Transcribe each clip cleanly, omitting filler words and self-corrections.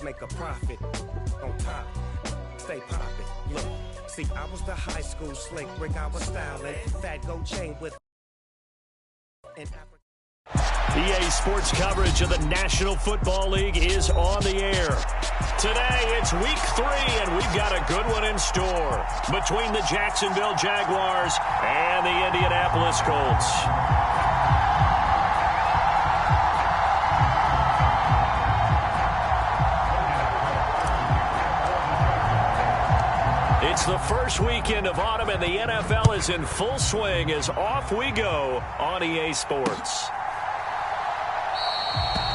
make a profit on top. Stay poppin'. Look, see, I was the high school slick Rick. I was styling. Fat gold chain with an EA Sports coverage of the National Football League is on the air. Today, it's Week 3, and we've got a good one in store between the Jacksonville Jaguars and the Indianapolis Colts. It's the first weekend of autumn, and the NFL is in full swing as off we go on EA Sports.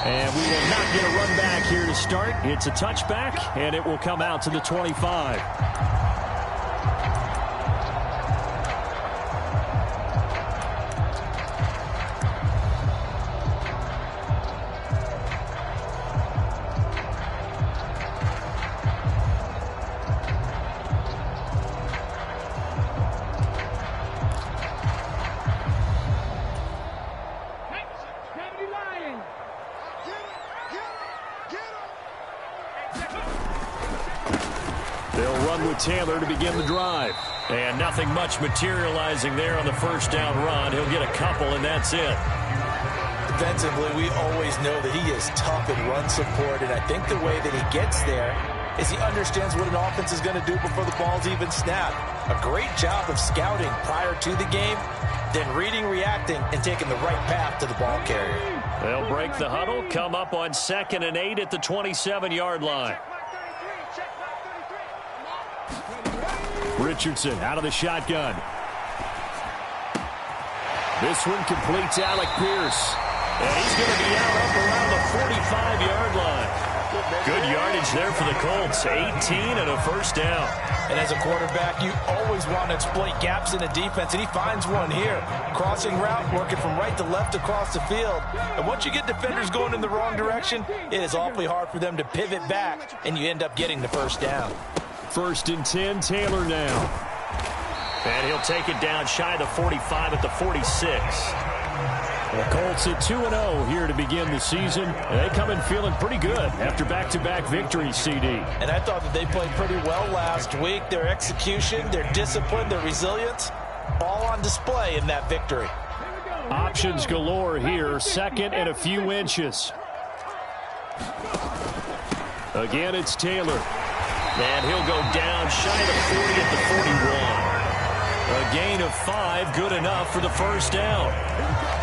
And we will not get a run back here to start. It's a touchback, and it will come out to the 25. Taylor to begin the drive. And nothing much materializing there on the first down run. He'll get a couple, and that's it. Defensively, we always know that he is tough in run support, and I think the way that he gets there is he understands what an offense is going to do before the ball's even snapped. A great job of scouting prior to the game, then reading, reacting, and taking the right path to the ball carrier. They'll break the huddle, come up on 2nd and 8 at the 27-yard line. Richardson out of the shotgun. This one completes Alec Pierce. And he's going to be out up around the 45-yard line. Good yardage there for the Colts. 18 and a first down. And as a quarterback, you always want to exploit gaps in the defense, and he finds one here. Crossing route, working from right to left across the field. And once you get defenders going in the wrong direction, it is awfully hard for them to pivot back, and you end up getting the first down. 1st and 10, Taylor now. And he'll take it down shy of the 45 at the 46. The Colts at 2-0 here to begin the season. They come in feeling pretty good after back-to-back victories, CD. And I thought that they played pretty well last week. Their execution, their discipline, their resilience, all on display in that victory. Options galore here. 2nd and a few inches. Again, it's Taylor. And he'll go down shy of the 40 at the 41. A gain of 5, good enough for the first down.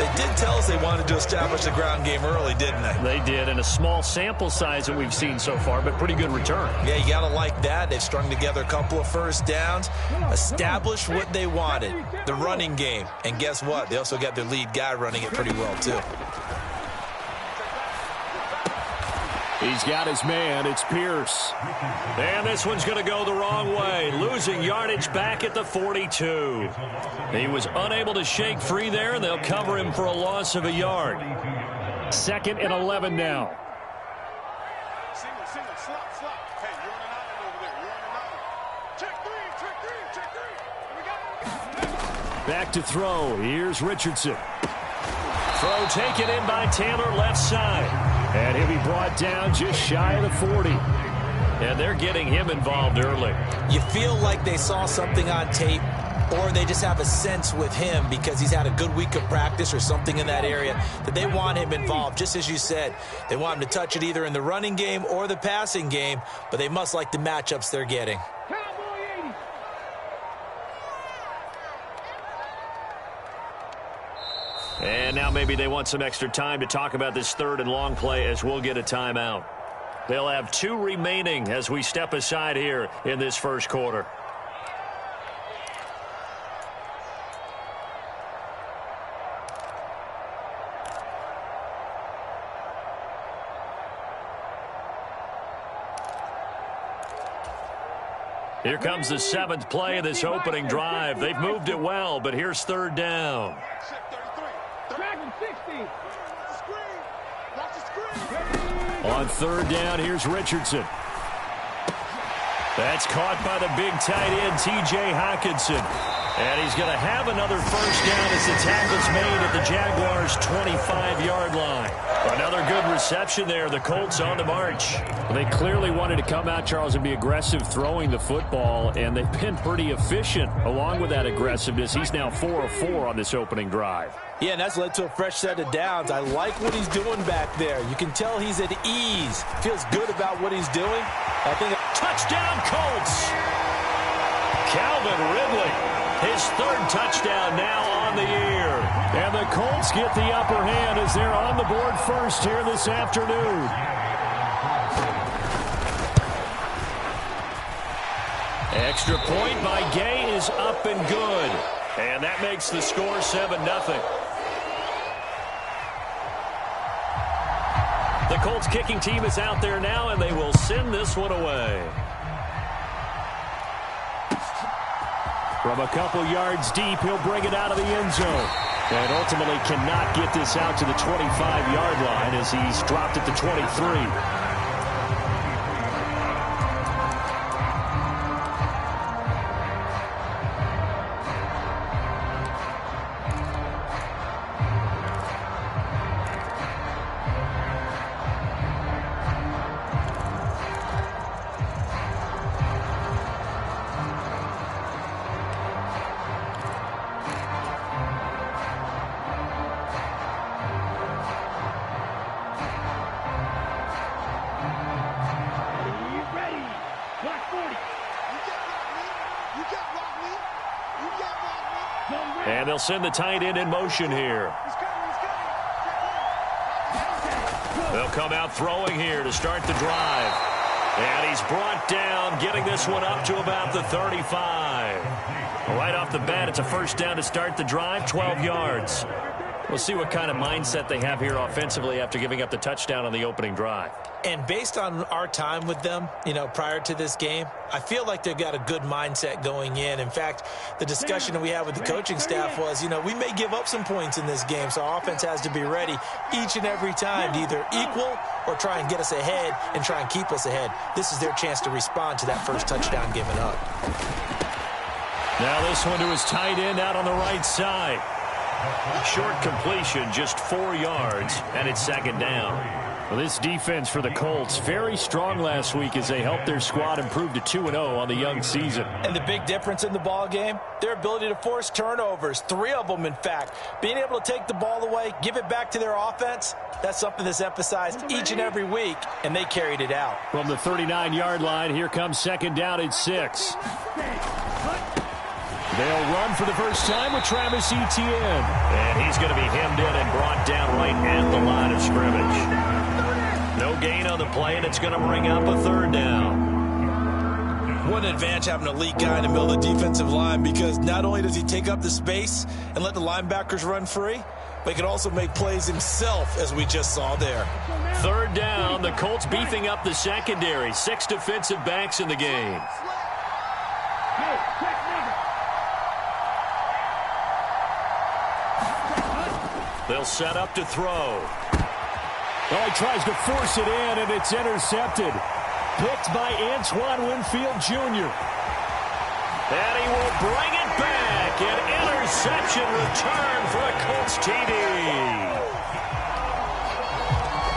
They did tell us they wanted to establish the ground game early, didn't they? They did, and a small sample size that we've seen so far, but pretty good return. Yeah, you got to like that. They've strung together a couple of first downs, established what they wanted, the running game. And guess what? They also got their lead guy running it pretty well, too. He's got his man. It's Pierce. And this one's going to go the wrong way. Losing yardage back at the 42. He was unable to shake free there, and they'll cover him for a loss of a yard. 2nd and 11 now. Back to throw. Here's Richardson. Throw taken in by Taylor, left side. And he'll be brought down just shy of the 40. And they're getting him involved early. You feel like they saw something on tape, or they just have a sense with him because he's had a good week of practice or something in that area that they want him involved. Just as you said, they want him to touch it either in the running game or the passing game, but they must like the matchups they're getting. And now maybe they want some extra time to talk about this 3rd and long play as we'll get a timeout. They'll have 2 remaining as we step aside here in this first quarter. Here comes the 7th play of this opening drive. They've moved it well, but here's 3rd down. On 3rd down, here's Richardson. That's caught by the big tight end, T.J. Hockenson. And he's going to have another first down as the tackle's made at the Jaguars' 25-yard line. Another good reception there. The Colts on the march. Well, they clearly wanted to come out, Charles, and be aggressive throwing the football, and they've been pretty efficient along with that aggressiveness. He's now 4 of 4 on this opening drive. Yeah, and that's led to a fresh set of downs. I like what he's doing back there. You can tell he's at ease. Feels good about what he's doing. I think touchdown Colts. Calvin Ridley, his 3rd touchdown now on the year. And the Colts get the upper hand as they're on the board first here this afternoon. Extra point by Gay is up and good. And that makes the score 7-0. The Colts kicking team is out there now, and they will send this one away. From a couple yards deep, he'll bring it out of the end zone. And ultimately cannot get this out to the 25-yard line as he's dropped at the 23. And they'll send the tight end in motion here. They'll come out throwing here to start the drive. And he's brought down, getting this one up to about the 35. Right off the bat, it's a first down to start the drive, 12 yards. We'll see what kind of mindset they have here offensively after giving up the touchdown on the opening drive. And based on our time with them, prior to this game, I feel like they've got a good mindset going in. In fact, the discussion that we had with the coaching staff was, we may give up some points in this game, so our offense has to be ready each and every time to either equal or try and get us ahead and try and keep us ahead. This is their chance to respond to that first touchdown given up. Now this one to his tight end out on the right side. Short completion, just 4 yards, and it's 2nd down. Well, this defense for the Colts, very strong last week as they helped their squad improve to 2-0 on the young season. And the big difference in the ball game, their ability to force turnovers, 3 of them, in fact. Being able to take the ball away, give it back to their offense, that's something that's emphasized each and every week, and they carried it out. From the 39-yard line, here comes 2nd down at 6. They'll run for the first time with Travis Etienne. And he's going to be hemmed in and brought down right at the line of scrimmage. No gain on the play, and it's going to bring up a 3rd down. What an advantage having an elite guy in the middle of the defensive line, because not only does he take up the space and let the linebackers run free, but he can also make plays himself, as we just saw there. 3rd down, the Colts beefing up the secondary. 6 defensive backs in the game. They'll set up to throw. Well, he tries to force it in, and it's intercepted. Picked by Antoine Winfield Jr. And he will bring it back. An interception return for a Colts TD.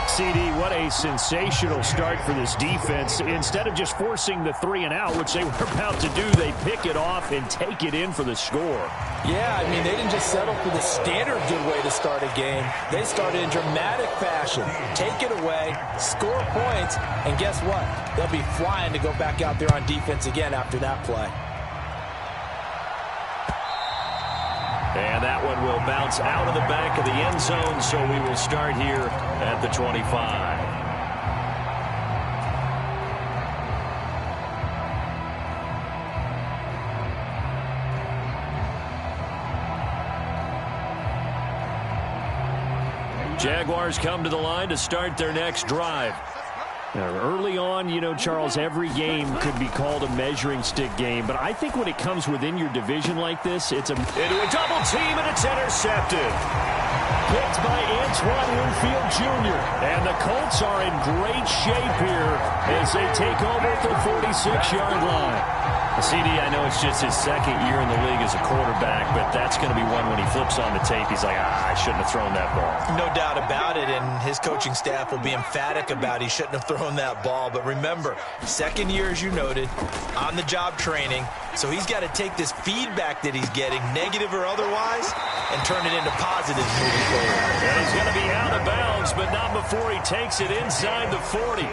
CD, what a sensational start for this defense. Instead of just forcing the 3-and-out, which they were about to do, they pick it off and take it in for the score. Yeah, I mean, they didn't just settle for the standard good way to start a game. They started in dramatic fashion. Take it away, score points, and guess what? They'll be flying to go back out there on defense again after that play. And that one will bounce out of the back of the end zone, so we will start here at the 25. Jaguars come to the line to start their next drive. Early on, Charles, every game could be called a measuring stick game. But I think when it comes within your division like this, it's into a double team, and it's intercepted. picked by Antoine Winfield Jr. And the Colts are in great shape here as they take over at the 46-yard line. CD, I know it's just his second year in the league as a quarterback, but that's going to be one when he flips on the tape, he's like, I shouldn't have thrown that ball. No doubt about it, and his coaching staff will be emphatic about he shouldn't have thrown that ball. But remember, second year, as you noted, on-the-job training, so he's got to take this feedback that he's getting, negative or otherwise, and turn it into positives moving forward. And he's going to be out of bounds, but not before he takes it inside the 40.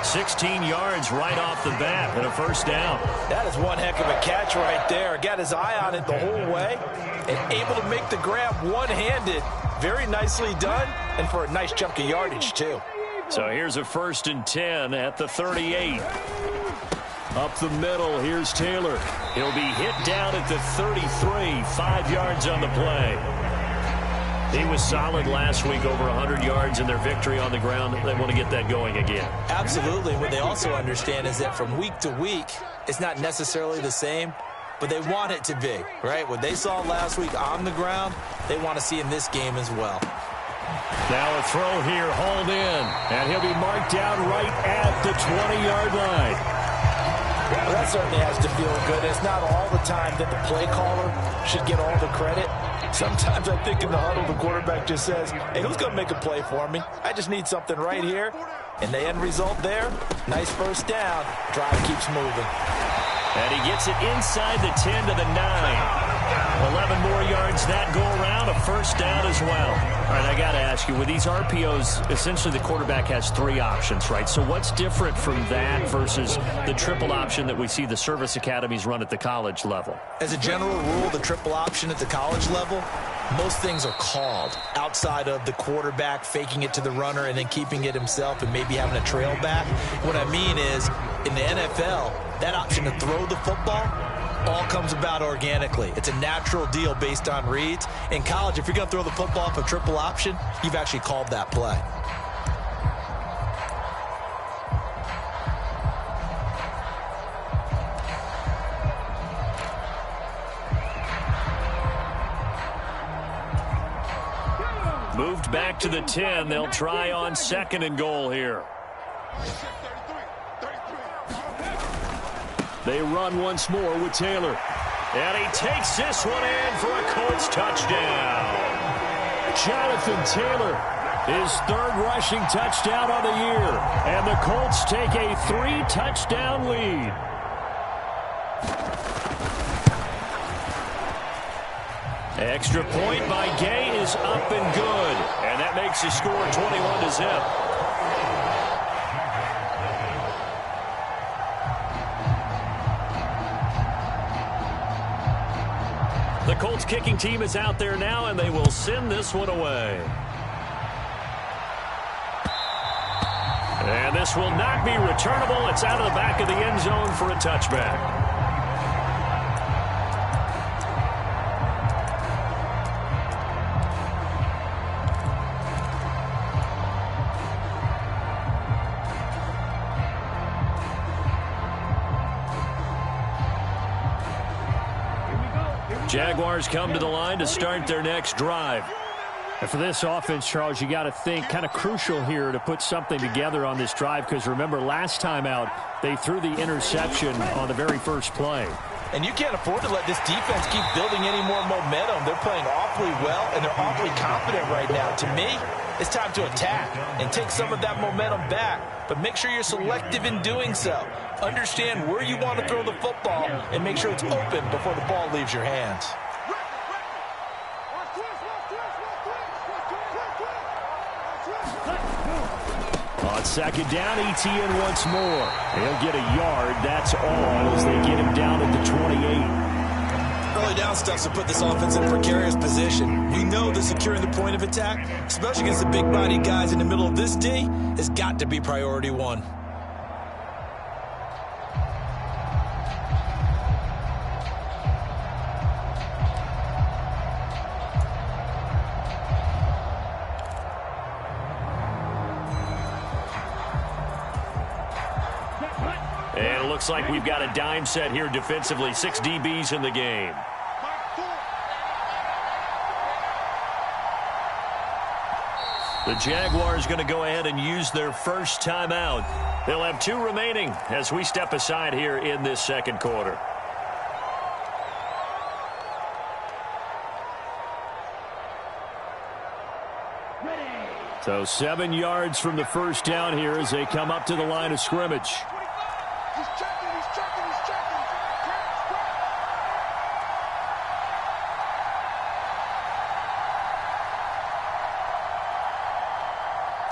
16 yards right off the bat and a first down. That is one heck of a catch right there. Got his eye on it the whole way and able to make the grab one-handed. Very nicely done, and for a nice chunk of yardage, too. So here's a 1st and 10 at the 38. Up the middle, here's Taylor. He'll be hit down at the 33, 5 yards on the play. He was solid last week, over 100 yards in their victory on the ground. They want to get that going again. Absolutely. What they also understand is that from week to week, it's not necessarily the same, but they want it to be, right? What they saw last week on the ground, they want to see in this game as well. Now a throw here, hauled in, and he'll be marked down right at the 20-yard line. Well, that certainly has to feel good. It's not all the time that the play caller should get all the credit. Sometimes I think in the huddle, the quarterback just says, hey, who's going to make a play for me? I just need something right here. And the end result there, nice first down. Drive keeps moving. And he gets it inside the 10 to the 9. 11 more yards that go around, a first down as well. All right, I got to ask you, with these RPOs, essentially the quarterback has 3 options, right? So what's different from that versus the triple option that we see the service academies run at the college level? As a general rule, the triple option at the college level, most things are called outside of the quarterback faking it to the runner and then keeping it himself and maybe having a trail back. What I mean is, in the NFL, that option to throw the football all comes about organically. It's a natural deal based on reads. In college, if you're going to throw the football for triple option, you've actually called that play. Moved back to the 10. They'll try on 2nd and goal here. They run once more with Taylor. And he takes this one in for a Colts touchdown. Jonathan Taylor, his 3rd rushing touchdown on the year. And the Colts take a 3-touchdown lead. Extra point by Gay is up and good. And that makes the score 21-0. The Colts kicking team is out there now, and they will send this one away. And this will not be returnable. It's out of the back of the end zone for a touchback. Jaguars come to the line to start their next drive. And for this offense, Charles, you got to think kind of crucial here to put something together on this drive, because remember, last time out, they threw the interception on the very first play. And you can't afford to let this defense keep building any more momentum. They're playing awfully well, and they're awfully confident right now. To me, it's time to attack and take some of that momentum back. But make sure you're selective in doing so. Understand where you want to throw the football and make sure it's open before the ball leaves your hands. On 2nd down, Etienne once more. He'll get a yard. That's all as they get him down at the 28. Early down stuff to put this offense in a precarious position. We know that securing the point of attack, especially against the big-bodied guys in the middle of this D, has got to be priority 1. And it looks like we've got a dime set here defensively. 6 DBs in the game. The Jaguars going to go ahead and use their first timeout. They'll have 2 remaining as we step aside here in this second quarter. So 7 yards from the first down here as they come up to the line of scrimmage. He's checking.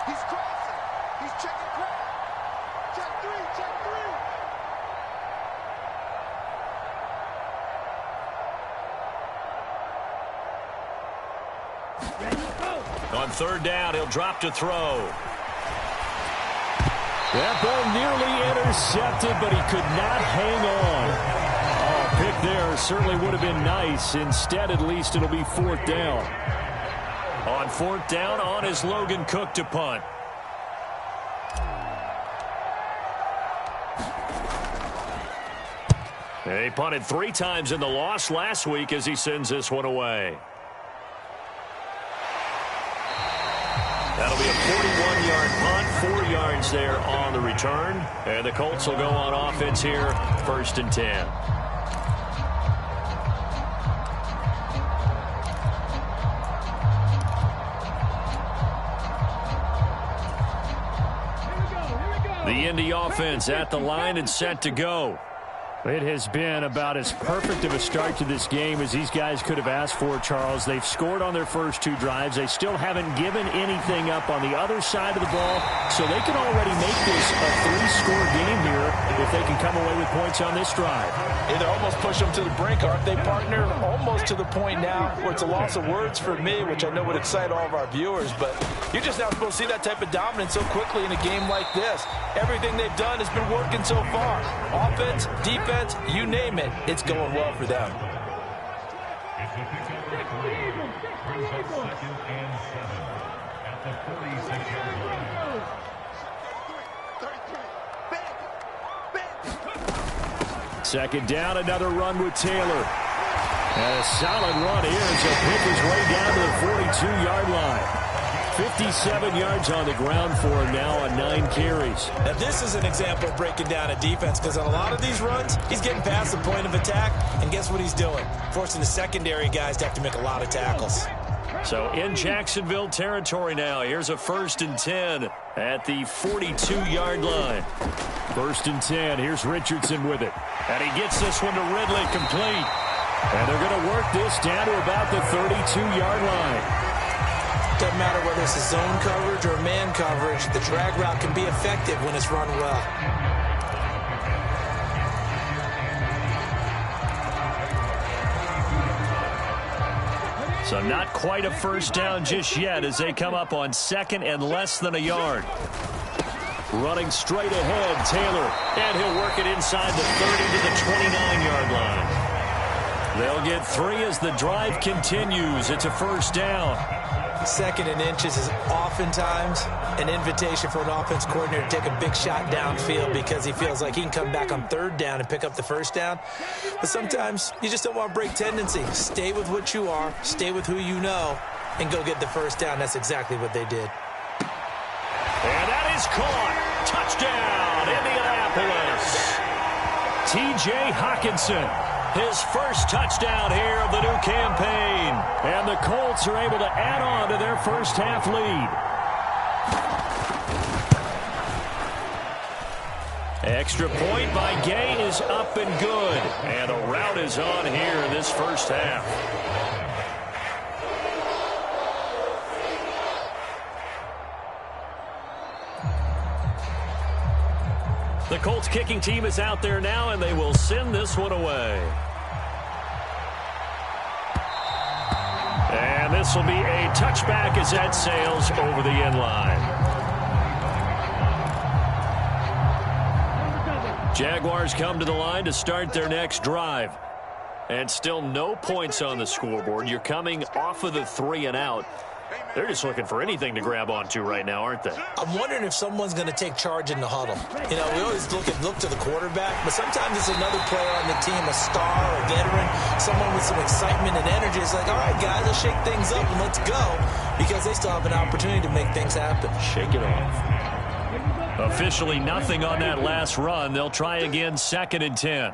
He's crossing. He's checking crack. Check 3. On third down, he'll drop to throw. That ball nearly intercepted, but he could not hang on. Oh, pick there certainly would have been nice. Instead, at least it'll be 4th down. On 4th down, on is Logan Cook to punt. He punted 3 times in the loss last week as he sends this one away. That'll be a 41-yard punt, 4 yards there on the return. And the Colts will go on offense here, 1st and 10. The Indy offense at the line and set to go. It has been about as perfect of a start to this game as these guys could have asked for, Charles. They've scored on their first 2 drives. They still haven't given anything up on the other side of the ball, so they can already make this a 3-score game here if they can come away with points on this drive. It'll almost push them to the brink, aren't they, partner? Almost to the point now where it's a loss of words for me, which I know would excite all of our viewers, but you're just not supposed to see that type of dominance so quickly in a game like this. Everything they've done has been working so far. Offense, defense, you name it, it's going well for them. Second down, another run with Taylor. And a solid run here as he'll pick his way down to the 42-yard line. 57 yards on the ground for him now on 9 carries. Now this is an example of breaking down a defense, because on a lot of these runs, he's getting past the point of attack, and guess what he's doing? Forcing the secondary guys to have to make a lot of tackles. So in Jacksonville territory now, here's a 1st and 10 at the 42-yard line. 1st and 10, here's Richardson with it. And he gets this one to Ridley complete. And they're going to work this down to about the 32-yard line. Doesn't matter whether it's a zone coverage or man coverage, the drag route can be effective when it's run well. So not quite a first down just yet as they come up on 2nd and less than a yard. Running straight ahead, Taylor. And he'll work it inside the 30 to the 29-yard line. They'll get 3 as the drive continues. It's a first down. 2nd and inches is oftentimes an invitation for an offense coordinator to take a big shot downfield because he feels like he can come back on 3rd down and pick up the first down. But sometimes you just don't want to break tendency. Stay with what you are, stay with who you know, and go get the first down. That's exactly what they did. And that is caught. Touchdown, Indianapolis. T.J. Hockenson. His first touchdown here of the new campaign. And the Colts are able to add on to their first half lead. Extra point by Gay is up and good. And a rout is on here in this first half. The Colts kicking team is out there now, and they will send this one away. And this will be a touchback as that sails over the end line. Jaguars come to the line to start their next drive. And still no points on the scoreboard. You're coming off of the 3 and out. They're just looking for anything to grab onto right now, aren't they? I'm wondering if someone's going to take charge in the huddle. You know, we always look to the quarterback, but sometimes it's another player on the team, a star, a veteran, someone with some excitement and energy. It's like, all right, guys, let's shake things up and let's go, because they still have an opportunity to make things happen. Shake it off. Officially nothing on that last run. They'll try again, 2nd and 10.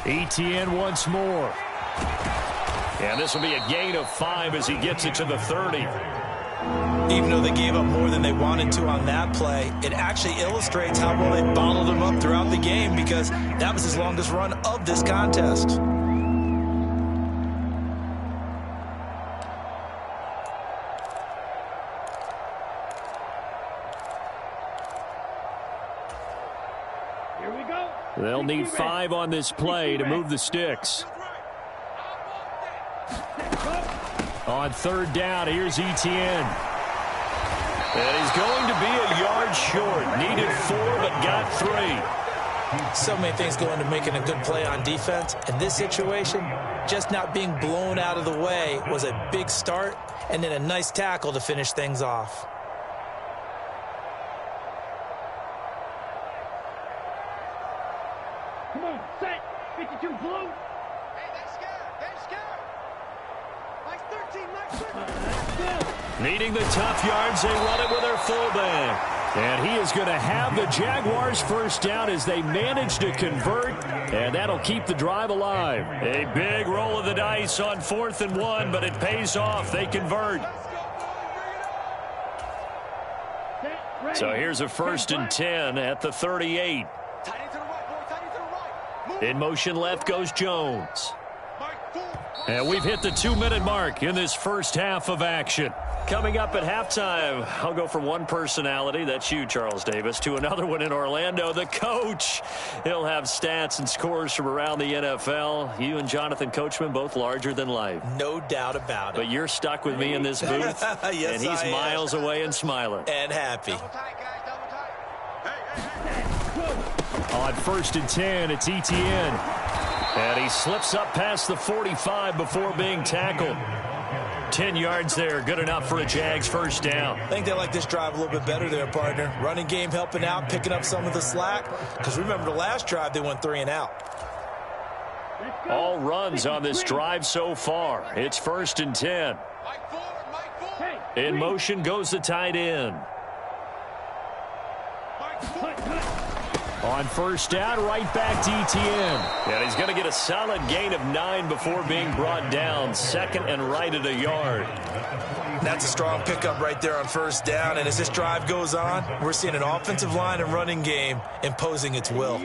ETN once more. And this will be a gain of 5 as he gets it to the 30. Even though they gave up more than they wanted to on that play, it actually illustrates how well they bottled them up throughout the game, because that was his longest run of this contest. They'll need 5 on this play to move the sticks. On 3rd down, here's ETN. And he's going to be a yard short. Needed 4, but got 3. So many things go into making a good play on defense. In this situation, just not being blown out of the way was a big start, and then a nice tackle to finish things off. Come on, set. 52 blue. Hey, they're scared. They're scared. Nice 13. Needing the tough yards, they run it with their fullback. And he is going to have the Jaguars first down as they manage to convert, and that'll keep the drive alive. A big roll of the dice on 4th and 1, but it pays off. They convert. So here's a 1st and 10 at the 38. In motion left goes Jones. And we've hit the 2-minute mark in this first half of action. Coming up at halftime, I'll go from one personality, that's you, Charles Davis, to another one in Orlando, the coach. He'll have stats and scores from around the NFL. You and Jonathan Coachman, both larger than life. No doubt about it. But you're stuck with me in this booth, yes, and he's miles away and smiling. And happy. On 1st and 10, it's ETN. And he slips up past the 45 before being tackled. 10 yards there, good enough for a Jags first down. I think they like this drive a little bit better there, partner. Running game helping out, picking up some of the slack. Because remember, the last drive, they went 3 and out. All runs on this drive so far. It's 1st and 10. In motion goes the tight end. On 1st down, right back to ETN. And he's going to get a solid gain of 9 before being brought down. 2nd and right at a yard. That's a strong pickup right there on 1st down. And as this drive goes on, we're seeing an offensive line and running game imposing its will.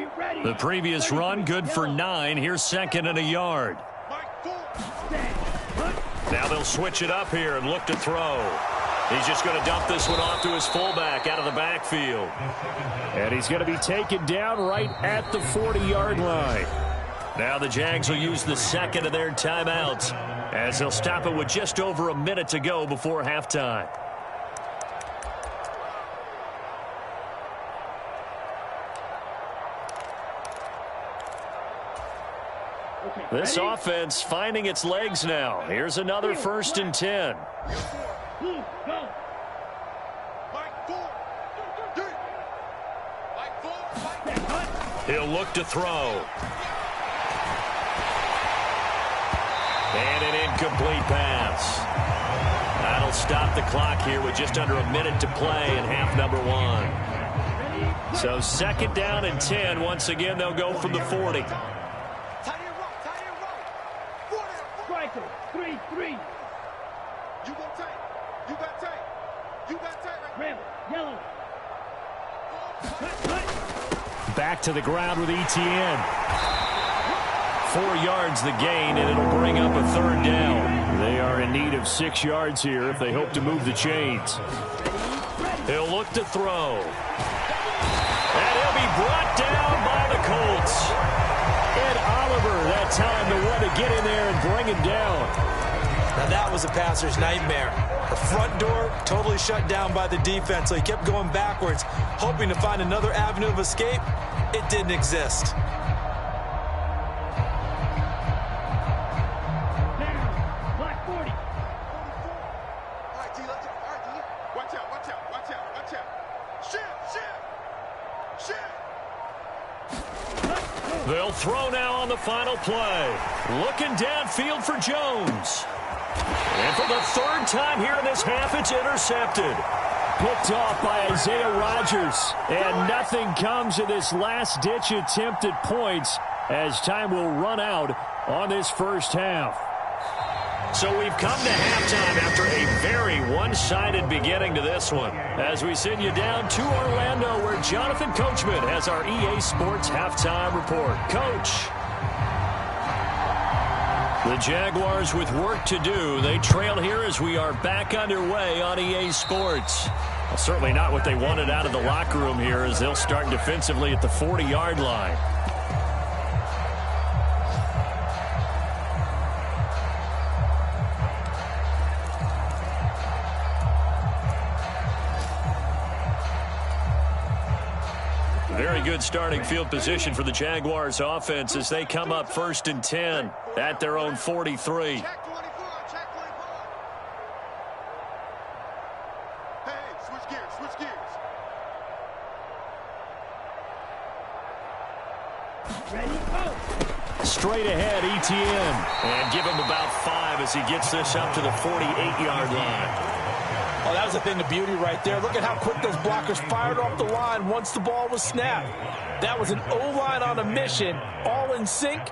The previous run, good for 9. Here's 2nd and a yard. Now they'll switch it up here and look to throw. He's just going to dump this one off to his fullback out of the backfield. And he's going to be taken down right at the 40-yard line. Now the Jags will use the 2nd of their timeouts as they'll stop it with just over a minute to go before halftime. This offense finding its legs now. Here's another 1st and 10. He'll look to throw. And an incomplete pass. That'll stop the clock here with just under a minute to play in half number 1. So 2nd down and 10. Once again, they'll go from the 40. Striker, 3-3. You got tight. You got tight. You got tight right now. Yellow. Back to the ground with ETN. 4 yards the gain, and it'll bring up a 3rd down. They are in need of 6 yards here if they hope to move the chains. He'll look to throw. And he'll be brought down by the Colts. Ed Oliver, that time the one to get in there and bring him down. Now that was a passer's nightmare. The front door totally shut down by the defense, so he kept going backwards, hoping to find another avenue of escape. It didn't exist. Watch out, watch out, watch out, watch out. Shit. They'll throw now on the final play. Looking downfield for Jones. And for the third time here in this half, it's intercepted. Picked off by Isaiah Rodgers. And nothing comes of this last-ditch attempt at points as time will run out on this first half. So we've come to halftime after a very one-sided beginning to this one. As we send you down to Orlando, where Jonathan Coachman has our EA Sports halftime report. Coach. The Jaguars with work to do. They trail here as we are back underway on EA Sports. Well, certainly not what they wanted out of the locker room here as they'll start defensively at the 40-yard line. Very good starting field position for the Jaguars offense as they come up 1st and 10 at their own 43. Check 24, check 24. Hey, switch gears, switch gears. Straight ahead, ETN. And give him about 5 as he gets this up to the 48-yard line. Oh, that was a thing of beauty right there. Look at how quick those blockers fired off the line once the ball was snapped. That was an O-line on a mission, all in sync,